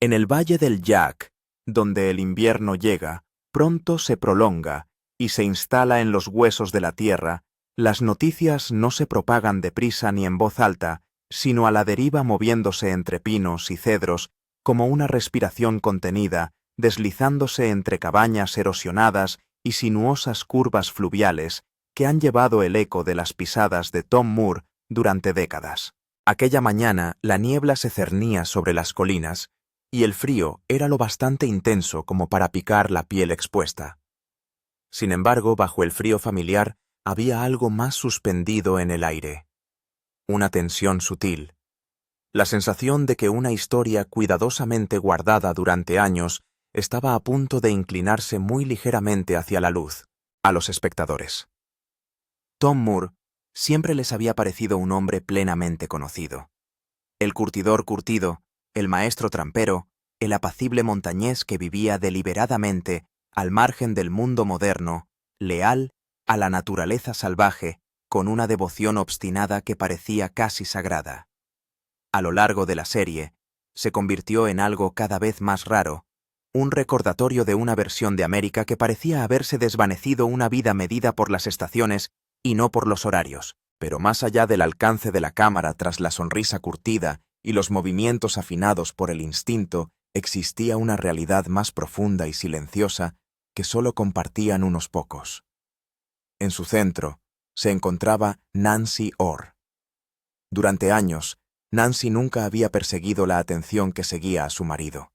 En el valle del Yak, donde el invierno llega, pronto se prolonga y se instala en los huesos de la tierra, las noticias no se propagan deprisa ni en voz alta, sino a la deriva moviéndose entre pinos y cedros como una respiración contenida, deslizándose entre cabañas erosionadas y sinuosas curvas fluviales que han llevado el eco de las pisadas de Tom Moore durante décadas. Aquella mañana la niebla se cernía sobre las colinas y el frío era lo bastante intenso como para picar la piel expuesta. Sin embargo, bajo el frío familiar había algo más suspendido en el aire. Una tensión sutil. La sensación de que una historia cuidadosamente guardada durante años estaba a punto de inclinarse muy ligeramente hacia la luz, a los espectadores. Tom Moore siempre les había parecido un hombre plenamente conocido. El curtidor curtido, el maestro trampero, el apacible montañés que vivía deliberadamente al margen del mundo moderno, leal a la naturaleza salvaje, con una devoción obstinada que parecía casi sagrada. A lo largo de la serie, se convirtió en algo cada vez más raro, un recordatorio de una versión de América que parecía haberse desvanecido una vida medida por las estaciones y no por los horarios, pero más allá del alcance de la cámara tras la sonrisa curtida y los movimientos afinados por el instinto, existía una realidad más profunda y silenciosa que solo compartían unos pocos. En su centro se encontraba Nancy Orr. Durante años, Nancy nunca había perseguido la atención que seguía a su marido.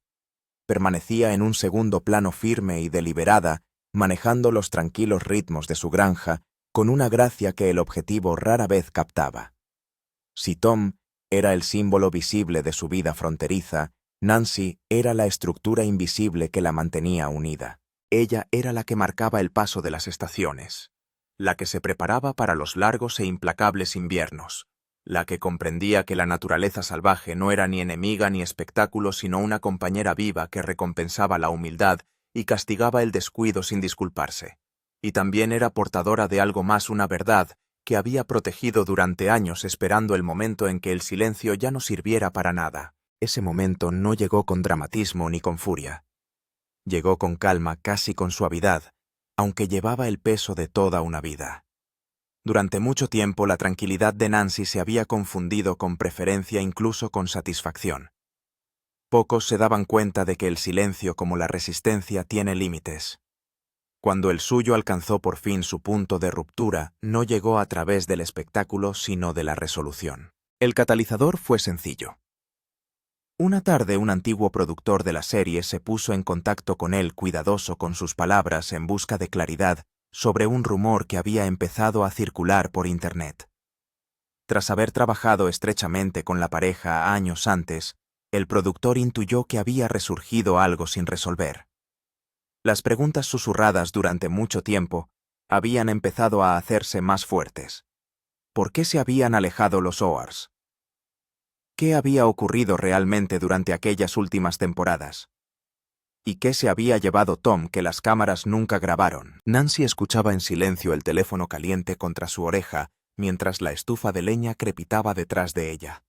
Permanecía en un segundo plano firme y deliberada, manejando los tranquilos ritmos de su granja, con una gracia que el objetivo rara vez captaba. Si Tom era el símbolo visible de su vida fronteriza, Nancy era la estructura invisible que la mantenía unida. Ella era la que marcaba el paso de las estaciones, la que se preparaba para los largos e implacables inviernos, la que comprendía que la naturaleza salvaje no era ni enemiga ni espectáculo, sino una compañera viva que recompensaba la humildad y castigaba el descuido sin disculparse. Y también era portadora de algo más, una verdad que había protegido durante años esperando el momento en que el silencio ya no sirviera para nada. Ese momento no llegó con dramatismo ni con furia. Llegó con calma, casi con suavidad, aunque llevaba el peso de toda una vida. Durante mucho tiempo la tranquilidad de Nancy se había confundido con preferencia, incluso con satisfacción. Pocos se daban cuenta de que el silencio, como la resistencia, tiene límites. Cuando el suyo alcanzó por fin su punto de ruptura, no llegó a través del espectáculo, sino de la resolución. El catalizador fue sencillo. Una tarde un antiguo productor de la serie se puso en contacto con él, cuidadoso con sus palabras, en busca de claridad sobre un rumor que había empezado a circular por Internet. Tras haber trabajado estrechamente con la pareja años antes, el productor intuyó que había resurgido algo sin resolver. Las preguntas susurradas durante mucho tiempo habían empezado a hacerse más fuertes. ¿Por qué se habían alejado los Orrs? ¿Qué había ocurrido realmente durante aquellas últimas temporadas? ¿Y qué se había llevado Tom que las cámaras nunca grabaron? Nancy escuchaba en silencio el teléfono caliente contra su oreja mientras la estufa de leña crepitaba detrás de ella.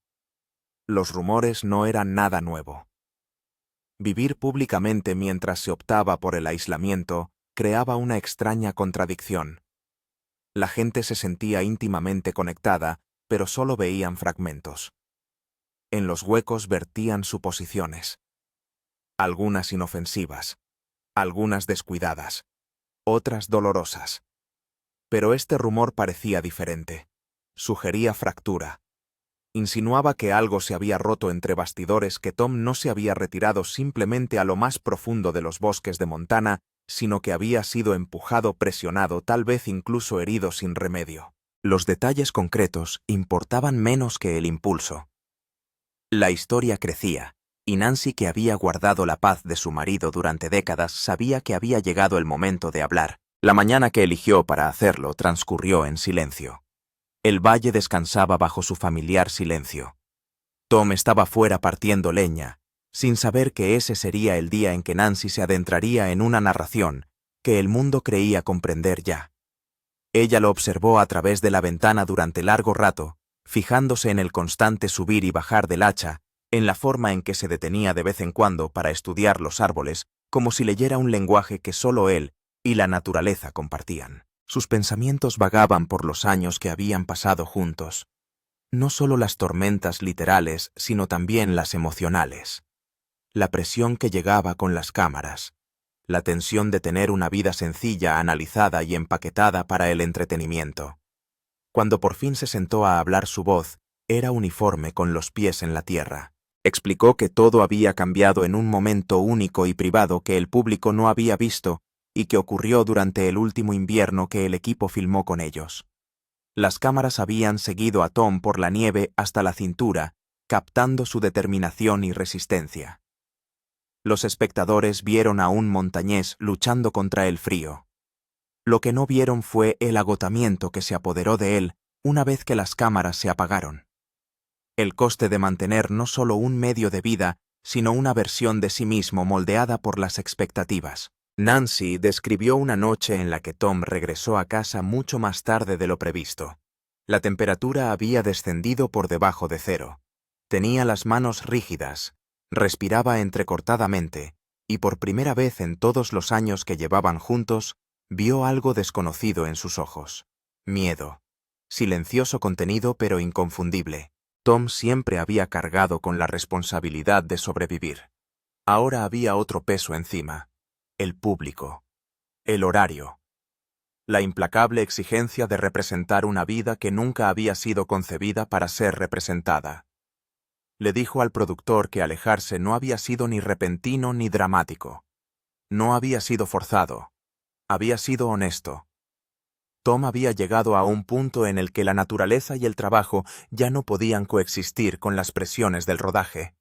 Los rumores no eran nada nuevo. Vivir públicamente mientras se optaba por el aislamiento creaba una extraña contradicción. La gente se sentía íntimamente conectada, pero solo veían fragmentos. En los huecos vertían suposiciones. Algunas inofensivas, algunas descuidadas, otras dolorosas. Pero este rumor parecía diferente. Sugería fractura. Insinuaba que algo se había roto entre bastidores, que Tom no se había retirado simplemente a lo más profundo de los bosques de Montana, sino que había sido empujado, presionado, tal vez incluso herido sin remedio. Los detalles concretos importaban menos que el impulso. La historia crecía, y Nancy, que había guardado la paz de su marido durante décadas, sabía que había llegado el momento de hablar. La mañana que eligió para hacerlo transcurrió en silencio. El valle descansaba bajo su familiar silencio. Tom estaba fuera partiendo leña, sin saber que ese sería el día en que Nancy se adentraría en una narración que el mundo creía comprender ya. Ella lo observó a través de la ventana durante largo rato, fijándose en el constante subir y bajar del hacha, en la forma en que se detenía de vez en cuando para estudiar los árboles, como si leyera un lenguaje que solo él y la naturaleza compartían. Sus pensamientos vagaban por los años que habían pasado juntos. No solo las tormentas literales, sino también las emocionales. La presión que llegaba con las cámaras. La tensión de tener una vida sencilla, analizada y empaquetada para el entretenimiento. Cuando por fin se sentó a hablar, su voz era uniforme, con los pies en la tierra. Explicó que todo había cambiado en un momento único y privado que el público no había visto y que ocurrió durante el último invierno que el equipo filmó con ellos. Las cámaras habían seguido a Tom por la nieve hasta la cintura, captando su determinación y resistencia. Los espectadores vieron a un montañés luchando contra el frío. Lo que no vieron fue el agotamiento que se apoderó de él una vez que las cámaras se apagaron. El coste de mantener no solo un medio de vida, sino una versión de sí mismo moldeada por las expectativas. Nancy describió una noche en la que Tom regresó a casa mucho más tarde de lo previsto. La temperatura había descendido por debajo de cero. Tenía las manos rígidas, respiraba entrecortadamente, y por primera vez en todos los años que llevaban juntos, vio algo desconocido en sus ojos. Miedo. Silencioso contenido pero inconfundible. Tom siempre había cargado con la responsabilidad de sobrevivir. Ahora había otro peso encima. El público. El horario. La implacable exigencia de representar una vida que nunca había sido concebida para ser representada. Le dijo al productor que alejarse no había sido ni repentino ni dramático. No había sido forzado. Había sido honesto. Tom había llegado a un punto en el que la naturaleza y el trabajo ya no podían coexistir con las presiones del rodaje.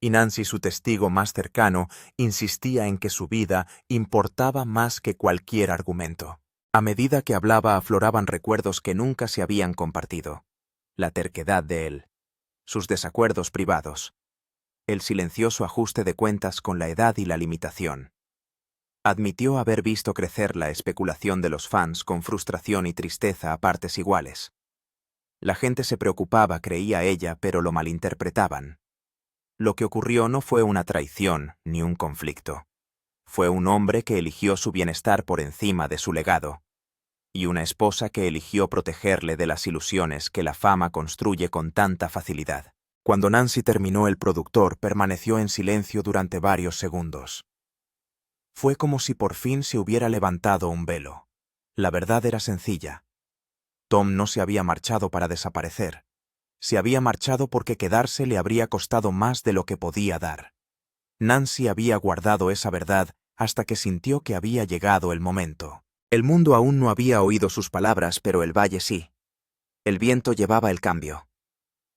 Y Nancy, su testigo más cercano, insistía en que su vida importaba más que cualquier argumento. A medida que hablaba afloraban recuerdos que nunca se habían compartido. La terquedad de él, sus desacuerdos privados, el silencioso ajuste de cuentas con la edad y la limitación. Admitió haber visto crecer la especulación de los fans con frustración y tristeza a partes iguales. La gente se preocupaba, creía ella, pero lo malinterpretaban. Lo que ocurrió no fue una traición ni un conflicto. Fue un hombre que eligió su bienestar por encima de su legado. Y una esposa que eligió protegerle de las ilusiones que la fama construye con tanta facilidad. Cuando Nancy terminó, el productor permaneció en silencio durante varios segundos. Fue como si por fin se hubiera levantado un velo. La verdad era sencilla. Tom no se había marchado para desaparecer. Se había marchado porque quedarse le habría costado más de lo que podía dar. Nancy había guardado esa verdad hasta que sintió que había llegado el momento. El mundo aún no había oído sus palabras, pero el valle sí. El viento llevaba el cambio.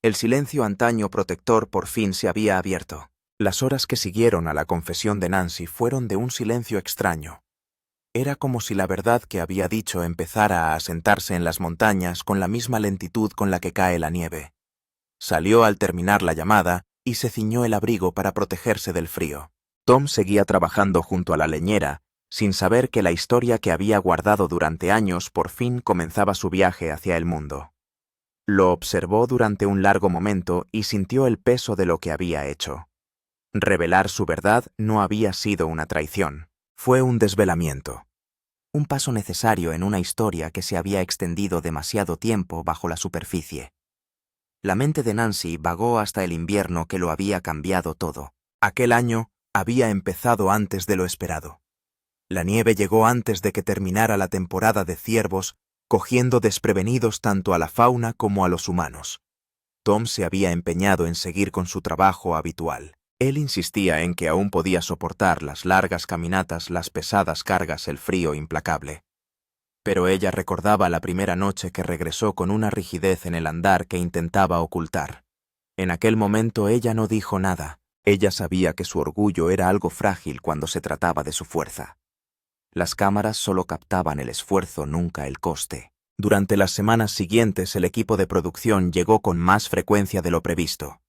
El silencio antaño protector por fin se había abierto. Las horas que siguieron a la confesión de Nancy fueron de un silencio extraño. Era como si la verdad que había dicho empezara a asentarse en las montañas con la misma lentitud con la que cae la nieve. Salió al terminar la llamada y se ciñó el abrigo para protegerse del frío. Tom seguía trabajando junto a la leñera, sin saber que la historia que había guardado durante años por fin comenzaba su viaje hacia el mundo. Lo observó durante un largo momento y sintió el peso de lo que había hecho. Revelar su verdad no había sido una traición, fue un desvelamiento. Un paso necesario en una historia que se había extendido demasiado tiempo bajo la superficie. La mente de Nancy vagó hasta el invierno que lo había cambiado todo. Aquel año había empezado antes de lo esperado. La nieve llegó antes de que terminara la temporada de ciervos, cogiendo desprevenidos tanto a la fauna como a los humanos. Tom se había empeñado en seguir con su trabajo habitual. Él insistía en que aún podía soportar las largas caminatas, las pesadas cargas, el frío implacable. Pero ella recordaba la primera noche que regresó con una rigidez en el andar que intentaba ocultar. En aquel momento ella no dijo nada. Ella sabía que su orgullo era algo frágil cuando se trataba de su fuerza. Las cámaras solo captaban el esfuerzo, nunca el coste. Durante las semanas siguientes el equipo de producción llegó con más frecuencia de lo previsto.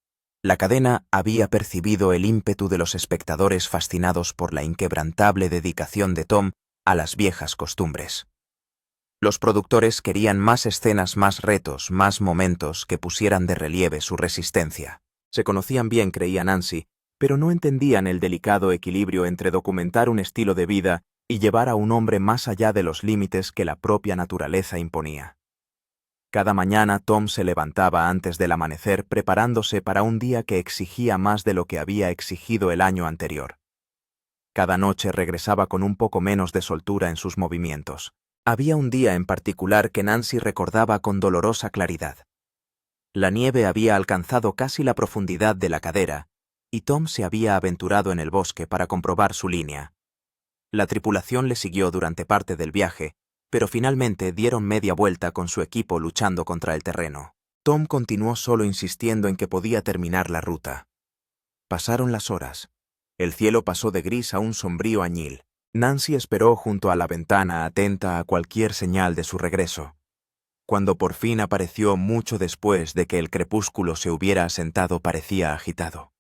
La cadena había percibido el ímpetu de los espectadores fascinados por la inquebrantable dedicación de Tom a las viejas costumbres. Los productores querían más escenas, más retos, más momentos que pusieran de relieve su resistencia. Se conocían bien, creía Nancy, pero no entendían el delicado equilibrio entre documentar un estilo de vida y llevar a un hombre más allá de los límites que la propia naturaleza imponía. Cada mañana Tom se levantaba antes del amanecer preparándose para un día que exigía más de lo que había exigido el año anterior. Cada noche regresaba con un poco menos de soltura en sus movimientos. Había un día en particular que Nancy recordaba con dolorosa claridad. La nieve había alcanzado casi la profundidad de la cadera, y Tom se había aventurado en el bosque para comprobar su línea. La tripulación le siguió durante parte del viaje, pero finalmente dieron media vuelta con su equipo luchando contra el terreno. Tom continuó solo insistiendo en que podía terminar la ruta. Pasaron las horas. El cielo pasó de gris a un sombrío añil. Nancy esperó junto a la ventana atenta a cualquier señal de su regreso. Cuando por fin apareció mucho después de que el crepúsculo se hubiera asentado, parecía agitado.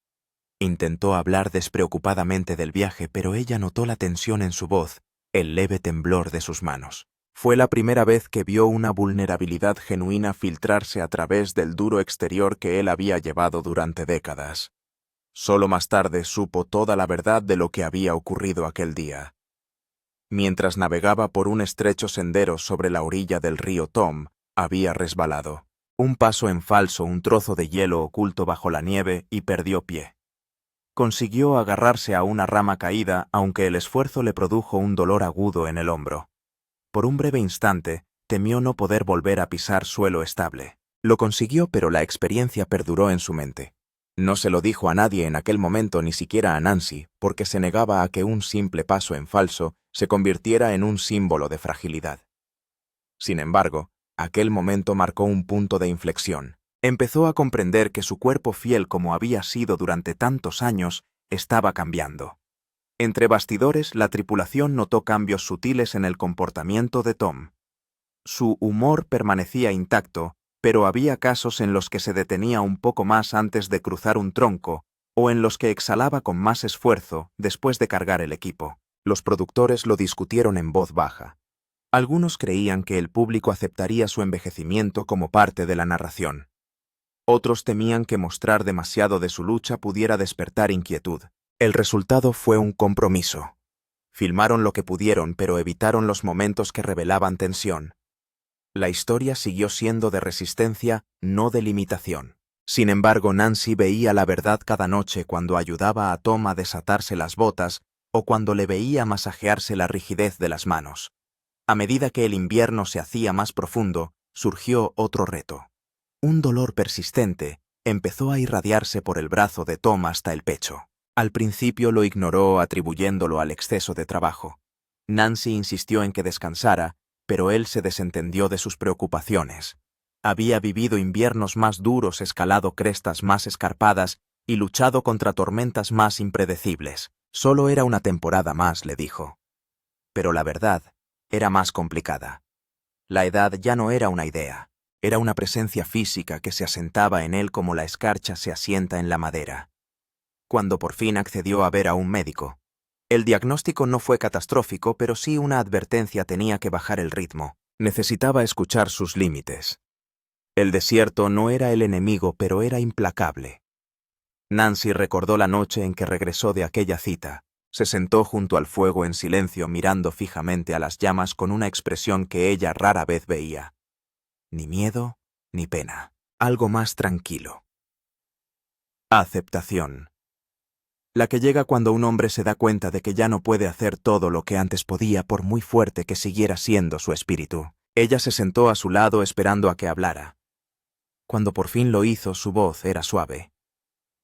Intentó hablar despreocupadamente del viaje, pero ella notó la tensión en su voz, el leve temblor de sus manos. Fue la primera vez que vio una vulnerabilidad genuina filtrarse a través del duro exterior que él había llevado durante décadas. Solo más tarde supo toda la verdad de lo que había ocurrido aquel día. Mientras navegaba por un estrecho sendero sobre la orilla del río, Tom había resbalado. Un paso en falso, un trozo de hielo oculto bajo la nieve, y perdió pie. Consiguió agarrarse a una rama caída, aunque el esfuerzo le produjo un dolor agudo en el hombro. Por un breve instante, temió no poder volver a pisar suelo estable. Lo consiguió, pero la experiencia perduró en su mente. No se lo dijo a nadie en aquel momento, ni siquiera a Nancy, porque se negaba a que un simple paso en falso se convirtiera en un símbolo de fragilidad. Sin embargo, aquel momento marcó un punto de inflexión. Empezó a comprender que su cuerpo, fiel como había sido durante tantos años, estaba cambiando. Entre bastidores, la tripulación notó cambios sutiles en el comportamiento de Tom. Su humor permanecía intacto, pero había casos en los que se detenía un poco más antes de cruzar un tronco, o en los que exhalaba con más esfuerzo después de cargar el equipo. Los productores lo discutieron en voz baja. Algunos creían que el público aceptaría su envejecimiento como parte de la narración. Otros temían que mostrar demasiado de su lucha pudiera despertar inquietud. El resultado fue un compromiso. Filmaron lo que pudieron, pero evitaron los momentos que revelaban tensión. La historia siguió siendo de resistencia, no de limitación. Sin embargo, Nancy veía la verdad cada noche cuando ayudaba a Tom a desatarse las botas o cuando le veía masajearse la rigidez de las manos. A medida que el invierno se hacía más profundo, surgió otro reto. Un dolor persistente empezó a irradiarse por el brazo de Tom hasta el pecho. Al principio lo ignoró atribuyéndolo al exceso de trabajo. Nancy insistió en que descansara, pero él se desentendió de sus preocupaciones. Había vivido inviernos más duros, escalado crestas más escarpadas y luchado contra tormentas más impredecibles. Solo era una temporada más, le dijo. Pero la verdad era más complicada. La edad ya no era una idea, era una presencia física que se asentaba en él como la escarcha se asienta en la madera. Cuando por fin accedió a ver a un médico, el diagnóstico no fue catastrófico, pero sí una advertencia: tenía que bajar el ritmo. Necesitaba escuchar sus límites. El desierto no era el enemigo, pero era implacable. Nancy recordó la noche en que regresó de aquella cita. Se sentó junto al fuego en silencio, mirando fijamente a las llamas con una expresión que ella rara vez veía. Ni miedo, ni pena. Algo más tranquilo. Aceptación. La que llega cuando un hombre se da cuenta de que ya no puede hacer todo lo que antes podía, por muy fuerte que siguiera siendo su espíritu. Ella se sentó a su lado esperando a que hablara. Cuando por fin lo hizo, su voz era suave.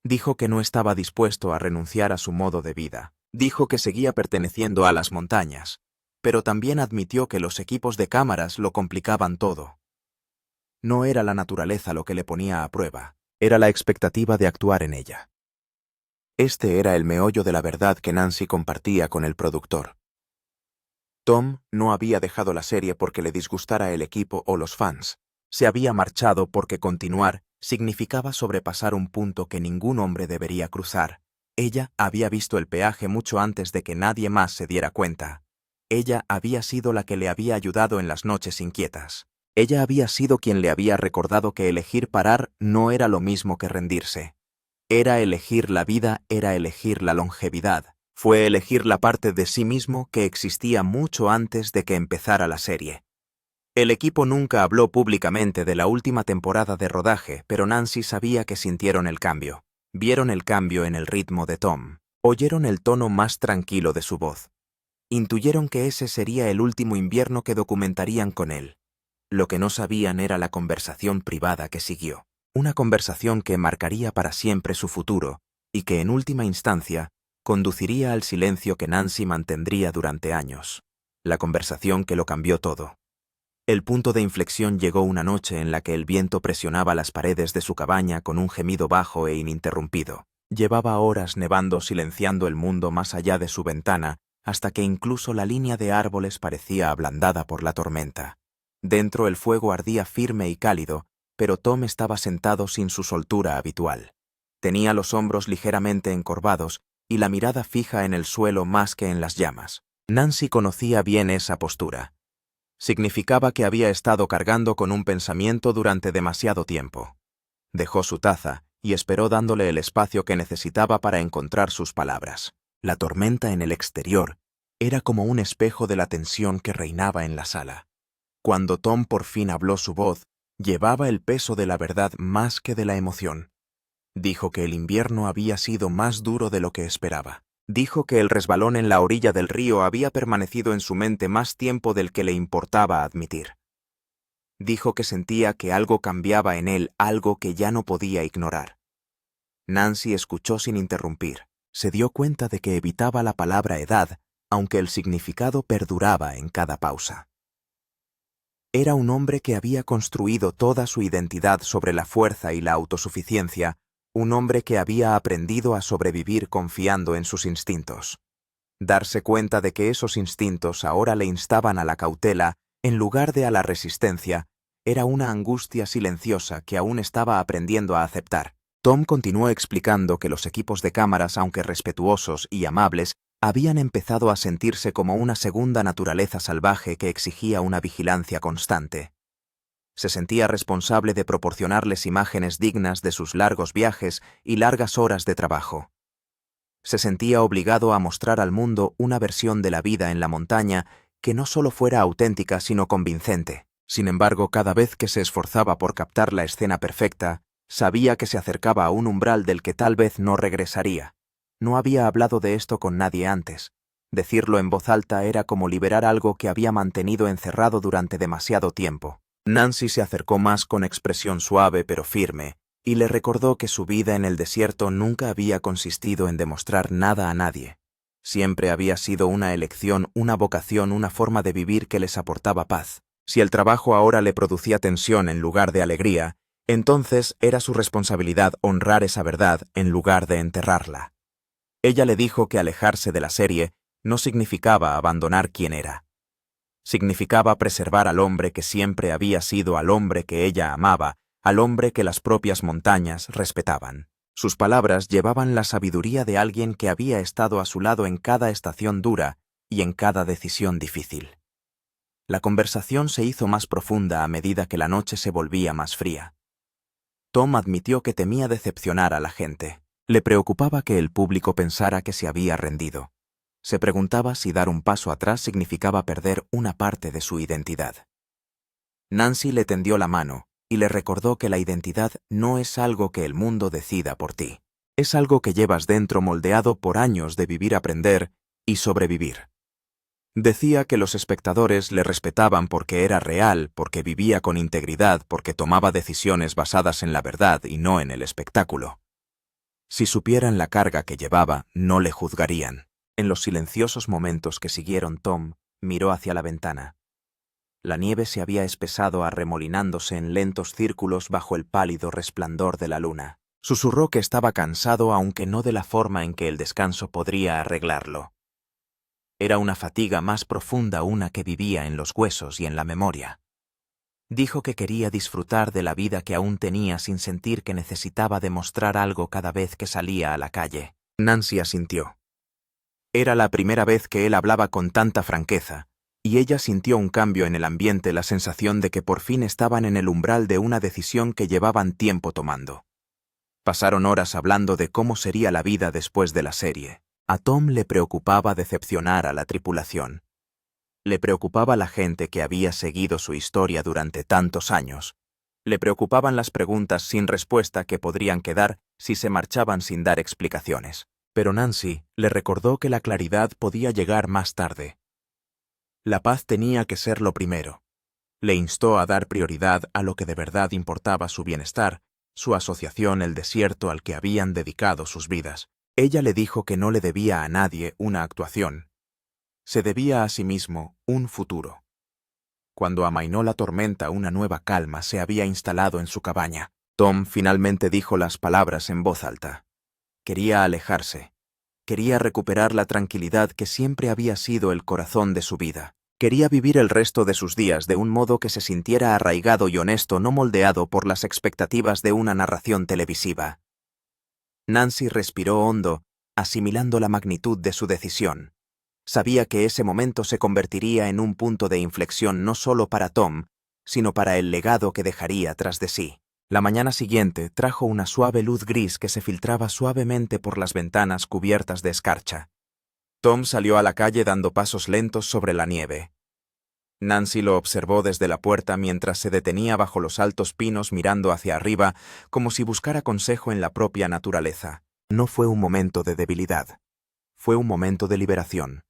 Dijo que no estaba dispuesto a renunciar a su modo de vida. Dijo que seguía perteneciendo a las montañas, pero también admitió que los equipos de cámaras lo complicaban todo. No era la naturaleza lo que le ponía a prueba, era la expectativa de actuar en ella. Este era el meollo de la verdad que Nancy compartía con el productor. Tom no había dejado la serie porque le disgustara el equipo o los fans. Se había marchado porque continuar significaba sobrepasar un punto que ningún hombre debería cruzar. Ella había visto el peaje mucho antes de que nadie más se diera cuenta. Ella había sido la que le había ayudado en las noches inquietas. Ella había sido quien le había recordado que elegir parar no era lo mismo que rendirse. Era elegir la vida, era elegir la longevidad. Fue elegir la parte de sí mismo que existía mucho antes de que empezara la serie. El equipo nunca habló públicamente de la última temporada de rodaje, pero Nancy sabía que sintieron el cambio. Vieron el cambio en el ritmo de Tom. Oyeron el tono más tranquilo de su voz. Intuyeron que ese sería el último invierno que documentarían con él. Lo que no sabían era la conversación privada que siguió. Una conversación que marcaría para siempre su futuro y que, en última instancia, conduciría al silencio que Nancy mantendría durante años. La conversación que lo cambió todo. El punto de inflexión llegó una noche en la que el viento presionaba las paredes de su cabaña con un gemido bajo e ininterrumpido. Llevaba horas nevando, silenciando el mundo más allá de su ventana, hasta que incluso la línea de árboles parecía ablandada por la tormenta. Dentro el fuego ardía firme y cálido, pero Tom estaba sentado sin su soltura habitual. Tenía los hombros ligeramente encorvados y la mirada fija en el suelo más que en las llamas. Nancy conocía bien esa postura. Significaba que había estado cargando con un pensamiento durante demasiado tiempo. Dejó su taza y esperó dándole el espacio que necesitaba para encontrar sus palabras. La tormenta en el exterior era como un espejo de la tensión que reinaba en la sala. Cuando Tom por fin habló, su voz llevaba el peso de la verdad más que de la emoción. Dijo que el invierno había sido más duro de lo que esperaba. Dijo que el resbalón en la orilla del río había permanecido en su mente más tiempo del que le importaba admitir. Dijo que sentía que algo cambiaba en él, algo que ya no podía ignorar. Nancy escuchó sin interrumpir. Se dio cuenta de que evitaba la palabra edad, aunque el significado perduraba en cada pausa. Era un hombre que había construido toda su identidad sobre la fuerza y la autosuficiencia, un hombre que había aprendido a sobrevivir confiando en sus instintos. Darse cuenta de que esos instintos ahora le instaban a la cautela en lugar de a la resistencia era una angustia silenciosa que aún estaba aprendiendo a aceptar. Tom continuó explicando que los equipos de cámaras, aunque respetuosos y amables, habían empezado a sentirse como una segunda naturaleza salvaje que exigía una vigilancia constante. Se sentía responsable de proporcionarles imágenes dignas de sus largos viajes y largas horas de trabajo. Se sentía obligado a mostrar al mundo una versión de la vida en la montaña que no solo fuera auténtica sino convincente. Sin embargo, cada vez que se esforzaba por captar la escena perfecta, sabía que se acercaba a un umbral del que tal vez no regresaría. No había hablado de esto con nadie antes. Decirlo en voz alta era como liberar algo que había mantenido encerrado durante demasiado tiempo. Nancy se acercó más con expresión suave pero firme, y le recordó que su vida en el desierto nunca había consistido en demostrar nada a nadie. Siempre había sido una elección, una vocación, una forma de vivir que les aportaba paz. Si el trabajo ahora le producía tensión en lugar de alegría, entonces era su responsabilidad honrar esa verdad en lugar de enterrarla. Ella le dijo que alejarse de la serie no significaba abandonar quién era. Significaba preservar al hombre que siempre había sido, al hombre que ella amaba, al hombre que las propias montañas respetaban. Sus palabras llevaban la sabiduría de alguien que había estado a su lado en cada estación dura y en cada decisión difícil. La conversación se hizo más profunda a medida que la noche se volvía más fría. Tom admitió que temía decepcionar a la gente. Le preocupaba que el público pensara que se había rendido. Se preguntaba si dar un paso atrás significaba perder una parte de su identidad. Nancy le tendió la mano y le recordó que la identidad no es algo que el mundo decida por ti. Es algo que llevas dentro, moldeado por años de vivir, aprender y sobrevivir. Decía que los espectadores le respetaban porque era real, porque vivía con integridad, porque tomaba decisiones basadas en la verdad y no en el espectáculo. Si supieran la carga que llevaba, no le juzgarían. En los silenciosos momentos que siguieron, Tom miró hacia la ventana. La nieve se había espesado, arremolinándose en lentos círculos bajo el pálido resplandor de la luna. Susurró que estaba cansado, aunque no de la forma en que el descanso podría arreglarlo. Era una fatiga más profunda, una que vivía en los huesos y en la memoria. Dijo que quería disfrutar de la vida que aún tenía sin sentir que necesitaba demostrar algo cada vez que salía a la calle. Nancy asintió. Era la primera vez que él hablaba con tanta franqueza, y ella sintió un cambio en el ambiente, la sensación de que por fin estaban en el umbral de una decisión que llevaban tiempo tomando. Pasaron horas hablando de cómo sería la vida después de la serie. A Tom le preocupaba decepcionar a la tripulación. Le preocupaba la gente que había seguido su historia durante tantos años. Le preocupaban las preguntas sin respuesta que podrían quedar si se marchaban sin dar explicaciones. Pero Nancy le recordó que la claridad podía llegar más tarde. La paz tenía que ser lo primero. Le instó a dar prioridad a lo que de verdad importaba: su bienestar, su asociación, el desierto al que habían dedicado sus vidas. Ella le dijo que no le debía a nadie una actuación. Se debía a sí mismo un futuro. Cuando amainó la tormenta, una nueva calma se había instalado en su cabaña. Tom finalmente dijo las palabras en voz alta. Quería alejarse. Quería recuperar la tranquilidad que siempre había sido el corazón de su vida. Quería vivir el resto de sus días de un modo que se sintiera arraigado y honesto, no moldeado por las expectativas de una narración televisiva. Nancy respiró hondo, asimilando la magnitud de su decisión. Sabía que ese momento se convertiría en un punto de inflexión no solo para Tom, sino para el legado que dejaría tras de sí. La mañana siguiente trajo una suave luz gris que se filtraba suavemente por las ventanas cubiertas de escarcha. Tom salió a la calle dando pasos lentos sobre la nieve. Nancy lo observó desde la puerta mientras se detenía bajo los altos pinos mirando hacia arriba, como si buscara consejo en la propia naturaleza. No fue un momento de debilidad. Fue un momento de liberación.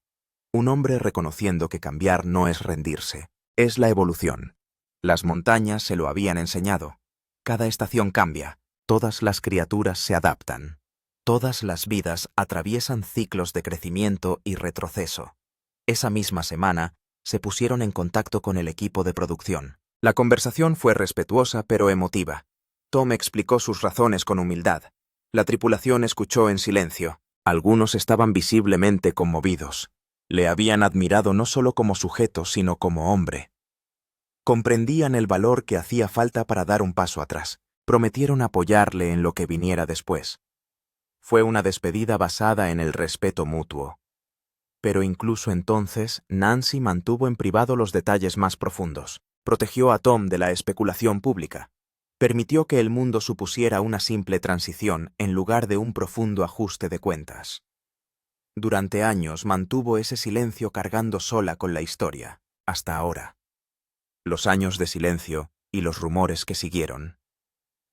Un hombre reconociendo que cambiar no es rendirse, es la evolución. Las montañas se lo habían enseñado. Cada estación cambia, todas las criaturas se adaptan. Todas las vidas atraviesan ciclos de crecimiento y retroceso. Esa misma semana, se pusieron en contacto con el equipo de producción. La conversación fue respetuosa pero emotiva. Tom explicó sus razones con humildad. La tripulación escuchó en silencio. Algunos estaban visiblemente conmovidos. Le habían admirado no solo como sujeto, sino como hombre. Comprendían el valor que hacía falta para dar un paso atrás. Prometieron apoyarle en lo que viniera después. Fue una despedida basada en el respeto mutuo. Pero incluso entonces, Nancy mantuvo en privado los detalles más profundos. Protegió a Tom de la especulación pública. Permitió que el mundo supusiera una simple transición en lugar de un profundo ajuste de cuentas. Durante años mantuvo ese silencio cargando sola con la historia, hasta ahora. Los años de silencio y los rumores que siguieron.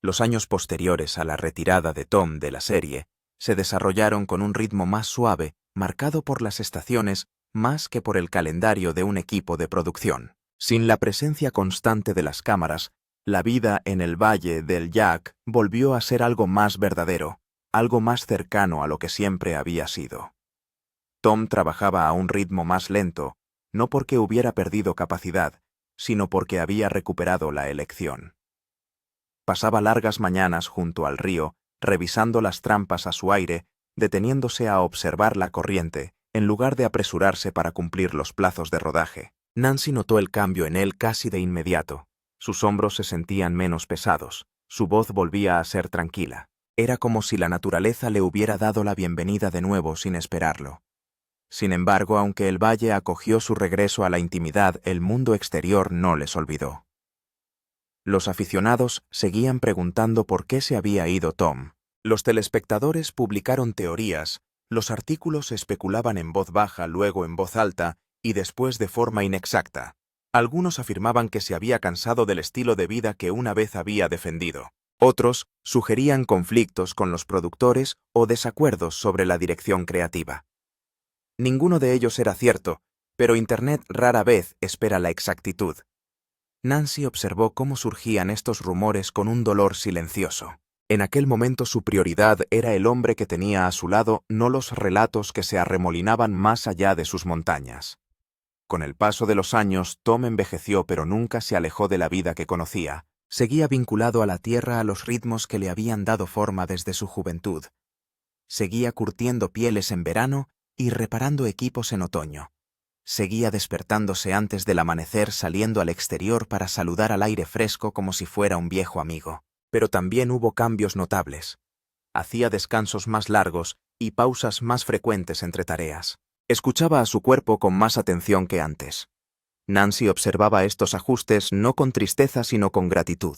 Los años posteriores a la retirada de Tom de la serie se desarrollaron con un ritmo más suave, marcado por las estaciones más que por el calendario de un equipo de producción. Sin la presencia constante de las cámaras, la vida en el Valle del Jack volvió a ser algo más verdadero, algo más cercano a lo que siempre había sido. Tom trabajaba a un ritmo más lento, no porque hubiera perdido capacidad, sino porque había recuperado la elección. Pasaba largas mañanas junto al río, revisando las trampas a su aire, deteniéndose a observar la corriente, en lugar de apresurarse para cumplir los plazos de rodaje. Nancy notó el cambio en él casi de inmediato. Sus hombros se sentían menos pesados, su voz volvía a ser tranquila. Era como si la naturaleza le hubiera dado la bienvenida de nuevo sin esperarlo. Sin embargo, aunque el valle acogió su regreso a la intimidad, el mundo exterior no les olvidó. Los aficionados seguían preguntando por qué se había ido Tom. Los telespectadores publicaron teorías, los artículos especulaban en voz baja, luego en voz alta y después de forma inexacta. Algunos afirmaban que se había cansado del estilo de vida que una vez había defendido. Otros sugerían conflictos con los productores o desacuerdos sobre la dirección creativa. Ninguno de ellos era cierto, pero Internet rara vez espera la exactitud. Nancy observó cómo surgían estos rumores con un dolor silencioso. En aquel momento su prioridad era el hombre que tenía a su lado, no los relatos que se arremolinaban más allá de sus montañas. Con el paso de los años, Tom envejeció pero nunca se alejó de la vida que conocía. Seguía vinculado a la tierra, a los ritmos que le habían dado forma desde su juventud. Seguía curtiendo pieles en verano y reparando equipos en otoño. Seguía despertándose antes del amanecer, saliendo al exterior para saludar al aire fresco como si fuera un viejo amigo. Pero también hubo cambios notables. Hacía descansos más largos y pausas más frecuentes entre tareas. Escuchaba a su cuerpo con más atención que antes. Nancy observaba estos ajustes no con tristeza sino con gratitud.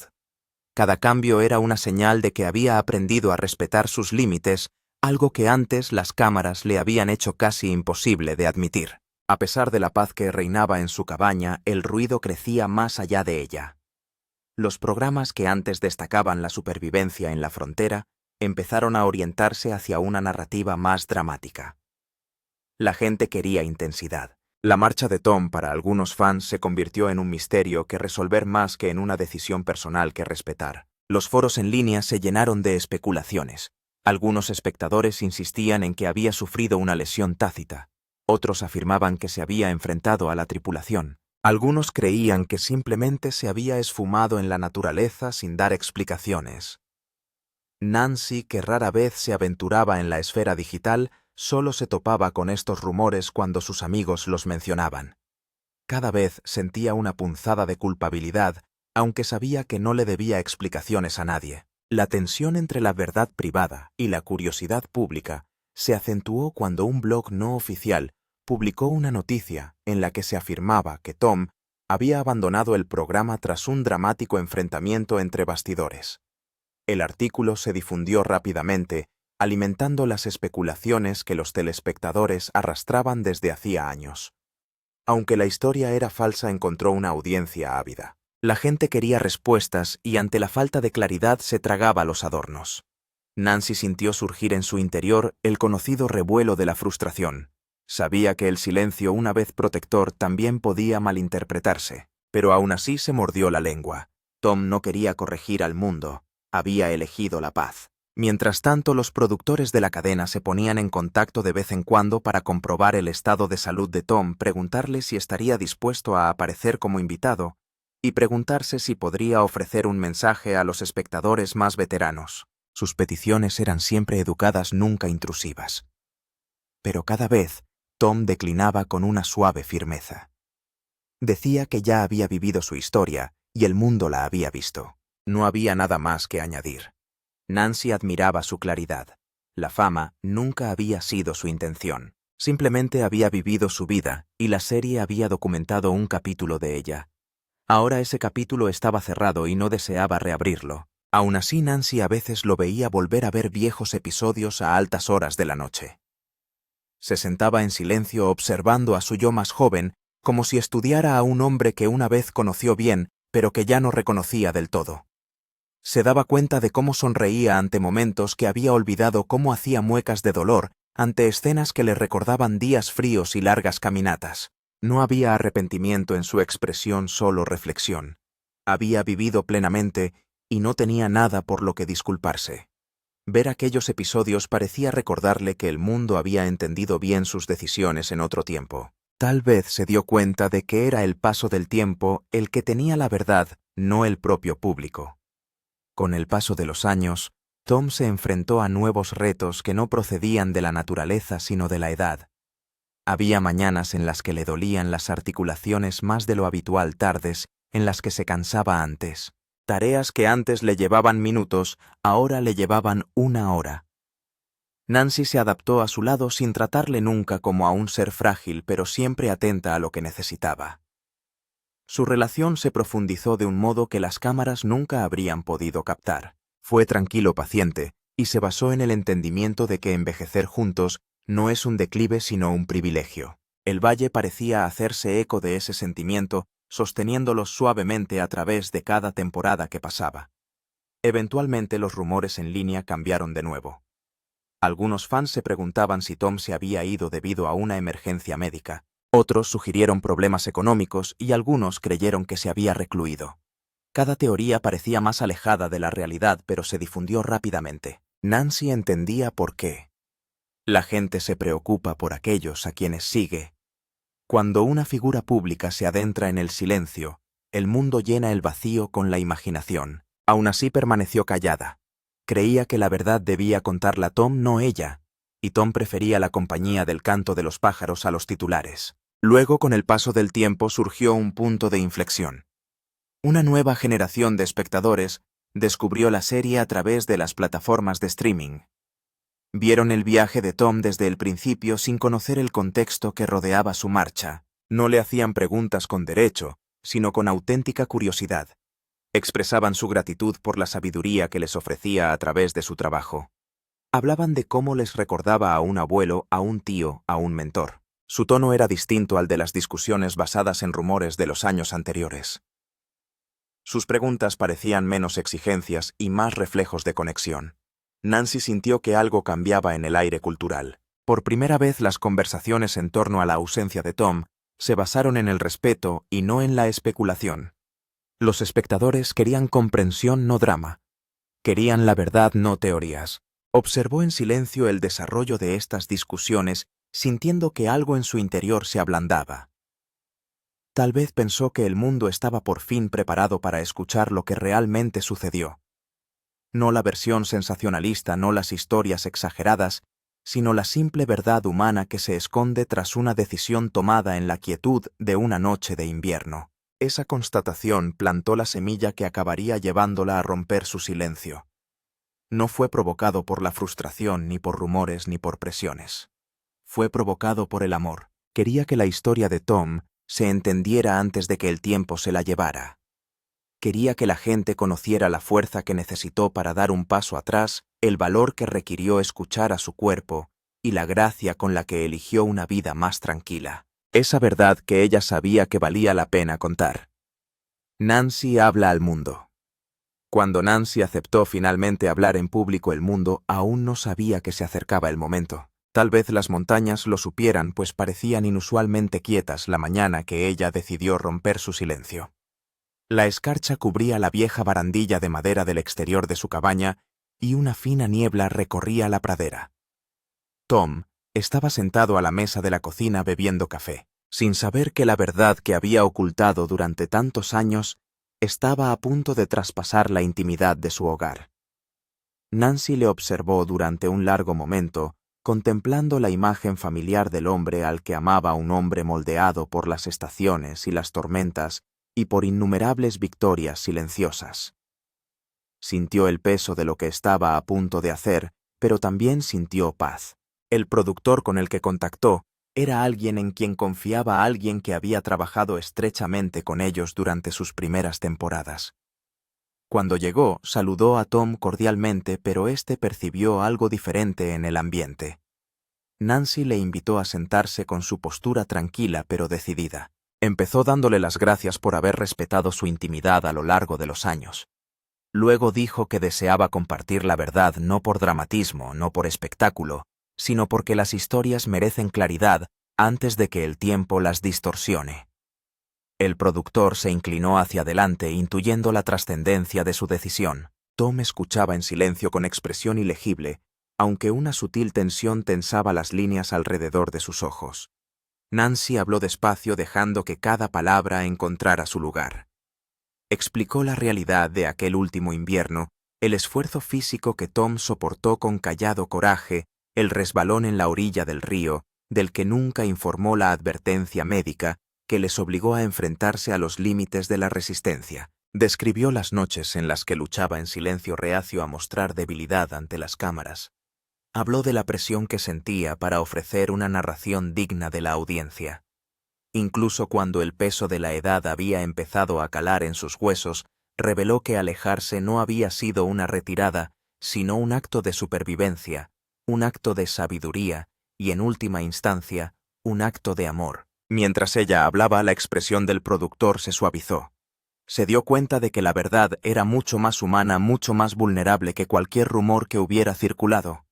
Cada cambio era una señal de que había aprendido a respetar sus límites, algo que antes las cámaras le habían hecho casi imposible de admitir. A pesar de la paz que reinaba en su cabaña, el ruido crecía más allá de ella. Los programas que antes destacaban la supervivencia en la frontera empezaron a orientarse hacia una narrativa más dramática. La gente quería intensidad. La marcha de Tom para algunos fans se convirtió en un misterio que resolver más que en una decisión personal que respetar. Los foros en línea se llenaron de especulaciones. Algunos espectadores insistían en que había sufrido una lesión tácita. Otros afirmaban que se había enfrentado a la tripulación. Algunos creían que simplemente se había esfumado en la naturaleza sin dar explicaciones. Nancy, que rara vez se aventuraba en la esfera digital, solo se topaba con estos rumores cuando sus amigos los mencionaban. Cada vez sentía una punzada de culpabilidad, aunque sabía que no le debía explicaciones a nadie. La tensión entre la verdad privada y la curiosidad pública se acentuó cuando un blog no oficial publicó una noticia en la que se afirmaba que Tom había abandonado el programa tras un dramático enfrentamiento entre bastidores. El artículo se difundió rápidamente, alimentando las especulaciones que los telespectadores arrastraban desde hacía años. Aunque la historia era falsa, encontró una audiencia ávida. La gente quería respuestas y ante la falta de claridad se tragaba los adornos. Nancy sintió surgir en su interior el conocido revuelo de la frustración. Sabía que el silencio, una vez protector, también podía malinterpretarse, pero aún así se mordió la lengua. Tom no quería corregir al mundo, había elegido la paz. Mientras tanto, los productores de la cadena se ponían en contacto de vez en cuando para comprobar el estado de salud de Tom, preguntarle si estaría dispuesto a aparecer como invitado y preguntarse si podría ofrecer un mensaje a los espectadores más veteranos. Sus peticiones eran siempre educadas, nunca intrusivas. Pero cada vez, Tom declinaba con una suave firmeza. Decía que ya había vivido su historia y el mundo la había visto. No había nada más que añadir. Nancy admiraba su claridad. La fama nunca había sido su intención. Simplemente había vivido su vida y la serie había documentado un capítulo de ella. Ahora ese capítulo estaba cerrado y no deseaba reabrirlo. Aún así, Nancy a veces lo veía volver a ver viejos episodios a altas horas de la noche. Se sentaba en silencio observando a su yo más joven, como si estudiara a un hombre que una vez conoció bien, pero que ya no reconocía del todo. Se daba cuenta de cómo sonreía ante momentos que había olvidado, cómo hacía muecas de dolor ante escenas que le recordaban días fríos y largas caminatas. No había arrepentimiento en su expresión, solo reflexión. Había vivido plenamente y no tenía nada por lo que disculparse. Ver aquellos episodios parecía recordarle que el mundo había entendido bien sus decisiones en otro tiempo. Tal vez se dio cuenta de que era el paso del tiempo el que tenía la verdad, no el propio público. Con el paso de los años, Tom se enfrentó a nuevos retos que no procedían de la naturaleza sino de la edad. Había mañanas en las que le dolían las articulaciones más de lo habitual, tardes en las que se cansaba antes. Tareas que antes le llevaban minutos, ahora le llevaban una hora. Nancy se adaptó a su lado sin tratarle nunca como a un ser frágil, pero siempre atenta a lo que necesitaba. Su relación se profundizó de un modo que las cámaras nunca habrían podido captar. Fue tranquilo, paciente, y se basó en el entendimiento de que envejecer juntos no es un declive sino un privilegio. El valle parecía hacerse eco de ese sentimiento, sosteniéndolos suavemente a través de cada temporada que pasaba. Eventualmente los rumores en línea cambiaron de nuevo. Algunos fans se preguntaban si Tom se había ido debido a una emergencia médica. Otros sugirieron problemas económicos y algunos creyeron que se había recluido. Cada teoría parecía más alejada de la realidad, pero se difundió rápidamente. Nancy entendía por qué. La gente se preocupa por aquellos a quienes sigue. Cuando una figura pública se adentra en el silencio, el mundo llena el vacío con la imaginación. Aún así permaneció callada. Creía que la verdad debía contarla Tom, no ella, y Tom prefería la compañía del canto de los pájaros a los titulares. Luego, con el paso del tiempo, surgió un punto de inflexión. Una nueva generación de espectadores descubrió la serie a través de las plataformas de streaming. Vieron el viaje de Tom desde el principio sin conocer el contexto que rodeaba su marcha. No le hacían preguntas con derecho, sino con auténtica curiosidad. Expresaban su gratitud por la sabiduría que les ofrecía a través de su trabajo. Hablaban de cómo les recordaba a un abuelo, a un tío, a un mentor. Su tono era distinto al de las discusiones basadas en rumores de los años anteriores. Sus preguntas parecían menos exigencias y más reflejos de conexión. Nancy sintió que algo cambiaba en el aire cultural. Por primera vez las conversaciones en torno a la ausencia de Tom se basaron en el respeto y no en la especulación. Los espectadores querían comprensión, no drama. Querían la verdad, no teorías. Observó en silencio el desarrollo de estas discusiones, sintiendo que algo en su interior se ablandaba. Tal vez pensó que el mundo estaba por fin preparado para escuchar lo que realmente sucedió. No la versión sensacionalista, no las historias exageradas, sino la simple verdad humana que se esconde tras una decisión tomada en la quietud de una noche de invierno. Esa constatación plantó la semilla que acabaría llevándola a romper su silencio. No fue provocado por la frustración, ni por rumores, ni por presiones. Fue provocado por el amor. Quería que la historia de Tom se entendiera antes de que el tiempo se la llevara. Quería que la gente conociera la fuerza que necesitó para dar un paso atrás, el valor que requirió escuchar a su cuerpo y la gracia con la que eligió una vida más tranquila. Esa verdad que ella sabía que valía la pena contar. Nancy habla al mundo. Cuando Nancy aceptó finalmente hablar en público, el mundo aún no sabía que se acercaba el momento. Tal vez las montañas lo supieran, pues parecían inusualmente quietas la mañana que ella decidió romper su silencio. La escarcha cubría la vieja barandilla de madera del exterior de su cabaña y una fina niebla recorría la pradera. Tom estaba sentado a la mesa de la cocina bebiendo café, sin saber que la verdad que había ocultado durante tantos años estaba a punto de traspasar la intimidad de su hogar. Nancy le observó durante un largo momento, contemplando la imagen familiar del hombre al que amaba, un hombre moldeado por las estaciones y las tormentas y por innumerables victorias silenciosas. Sintió el peso de lo que estaba a punto de hacer, pero también sintió paz. El productor con el que contactó era alguien en quien confiaba, alguien que había trabajado estrechamente con ellos durante sus primeras temporadas. Cuando llegó, saludó a Tom cordialmente, pero éste percibió algo diferente en el ambiente. Nancy le invitó a sentarse con su postura tranquila pero decidida. Empezó dándole las gracias por haber respetado su intimidad a lo largo de los años. Luego dijo que deseaba compartir la verdad no por dramatismo, no por espectáculo, sino porque las historias merecen claridad antes de que el tiempo las distorsione. El productor se inclinó hacia adelante, intuyendo la trascendencia de su decisión. Tom escuchaba en silencio con expresión ilegible, aunque una sutil tensión tensaba las líneas alrededor de sus ojos. Nancy habló despacio, dejando que cada palabra encontrara su lugar. Explicó la realidad de aquel último invierno, el esfuerzo físico que Tom soportó con callado coraje, el resbalón en la orilla del río, del que nunca informó la advertencia médica, que les obligó a enfrentarse a los límites de la resistencia. Describió las noches en las que luchaba en silencio, reacio a mostrar debilidad ante las cámaras. Habló de la presión que sentía para ofrecer una narración digna de la audiencia. Incluso cuando el peso de la edad había empezado a calar en sus huesos, reveló que alejarse no había sido una retirada, sino un acto de supervivencia, un acto de sabiduría y, en última instancia, un acto de amor. Mientras ella hablaba, la expresión del productor se suavizó. Se dio cuenta de que la verdad era mucho más humana, mucho más vulnerable que cualquier rumor que hubiera circulado.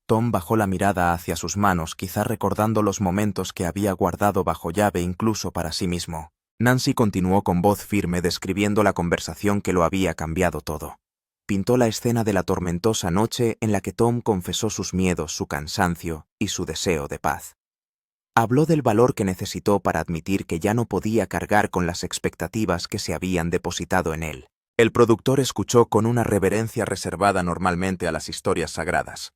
Tom bajó la mirada hacia sus manos, quizá recordando los momentos que había guardado bajo llave incluso para sí mismo. Nancy continuó con voz firme, describiendo la conversación que lo había cambiado todo. Pintó la escena de la tormentosa noche en la que Tom confesó sus miedos, su cansancio y su deseo de paz. Habló del valor que necesitó para admitir que ya no podía cargar con las expectativas que se habían depositado en él. El productor escuchó con una reverencia reservada normalmente a las historias sagradas.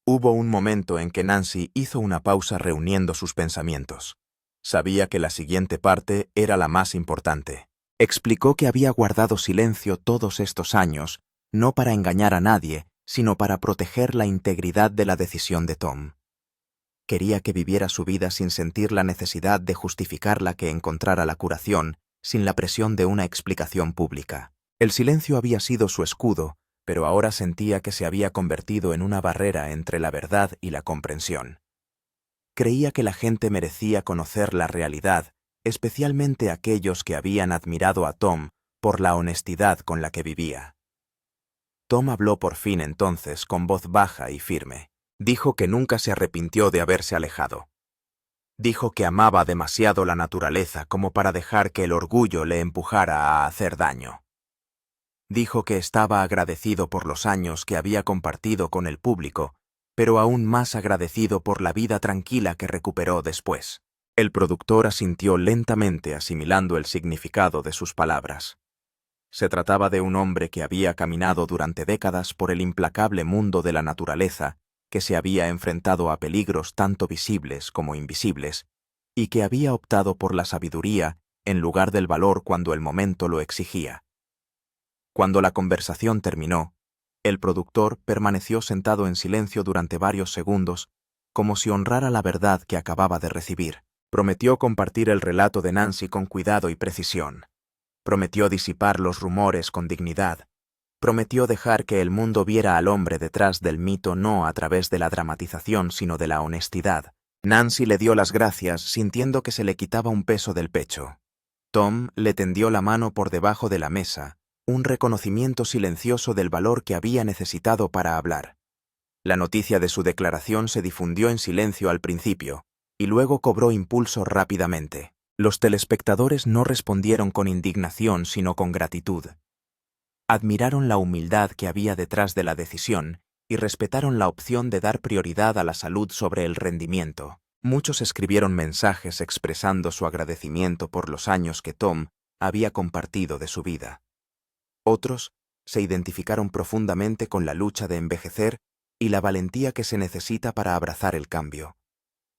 Hubo un momento en que Nancy hizo una pausa, reuniendo sus pensamientos. Sabía que la siguiente parte era la más importante. Explicó que había guardado silencio todos estos años, no para engañar a nadie, sino para proteger la integridad de la decisión de Tom. Quería que viviera su vida sin sentir la necesidad de justificar la que encontrara la curación, sin la presión de una explicación pública. El silencio había sido su escudo, pero ahora sentía que se había convertido en una barrera entre la verdad y la comprensión. Creía que la gente merecía conocer la realidad, especialmente aquellos que habían admirado a Tom por la honestidad con la que vivía. Tom habló por fin entonces con voz baja y firme. Dijo que nunca se arrepintió de haberse alejado. Dijo que amaba demasiado la naturaleza como para dejar que el orgullo le empujara a hacer daño. Dijo que estaba agradecido por los años que había compartido con el público, pero aún más agradecido por la vida tranquila que recuperó después. El productor asintió lentamente asimilando el significado de sus palabras. Se trataba de un hombre que había caminado durante décadas por el implacable mundo de la naturaleza, que se había enfrentado a peligros tanto visibles como invisibles, y que había optado por la sabiduría en lugar del valor cuando el momento lo exigía. Cuando la conversación terminó, el productor permaneció sentado en silencio durante varios segundos, como si honrara la verdad que acababa de recibir. Prometió compartir el relato de Nancy con cuidado y precisión. Prometió disipar los rumores con dignidad. Prometió dejar que el mundo viera al hombre detrás del mito no a través de la dramatización, sino de la honestidad. Nancy le dio las gracias, sintiendo que se le quitaba un peso del pecho. Tom le tendió la mano por debajo de la mesa, un reconocimiento silencioso del valor que había necesitado para hablar. La noticia de su declaración se difundió en silencio al principio, y luego cobró impulso rápidamente. Los telespectadores no respondieron con indignación, sino con gratitud. Admiraron la humildad que había detrás de la decisión y respetaron la opción de dar prioridad a la salud sobre el rendimiento. Muchos escribieron mensajes expresando su agradecimiento por los años que Tom había compartido de su vida. Otros se identificaron profundamente con la lucha de envejecer y la valentía que se necesita para abrazar el cambio.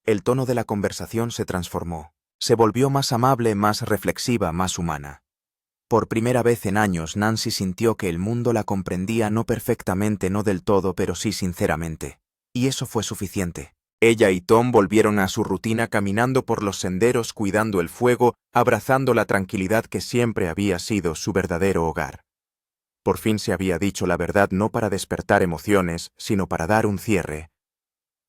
El tono de la conversación se transformó. Se volvió más amable, más reflexiva, más humana. Por primera vez en años, Nancy sintió que el mundo la comprendía no perfectamente, no del todo, pero sí sinceramente. Y eso fue suficiente. Ella y Tom volvieron a su rutina caminando por los senderos, cuidando el fuego, abrazando la tranquilidad que siempre había sido su verdadero hogar. Por fin se había dicho la verdad no para despertar emociones, sino para dar un cierre.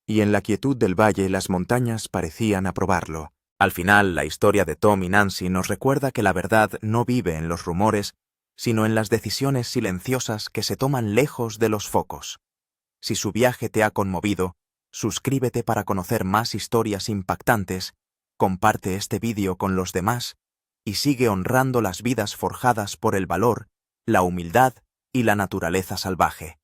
Y en la quietud del valle las montañas parecían aprobarlo. Al final, la historia de Tom y Nancy nos recuerda que la verdad no vive en los rumores, sino en las decisiones silenciosas que se toman lejos de los focos. Si su viaje te ha conmovido, suscríbete para conocer más historias impactantes, comparte este vídeo con los demás y sigue honrando las vidas forjadas por el valor, la humildad y la naturaleza salvaje.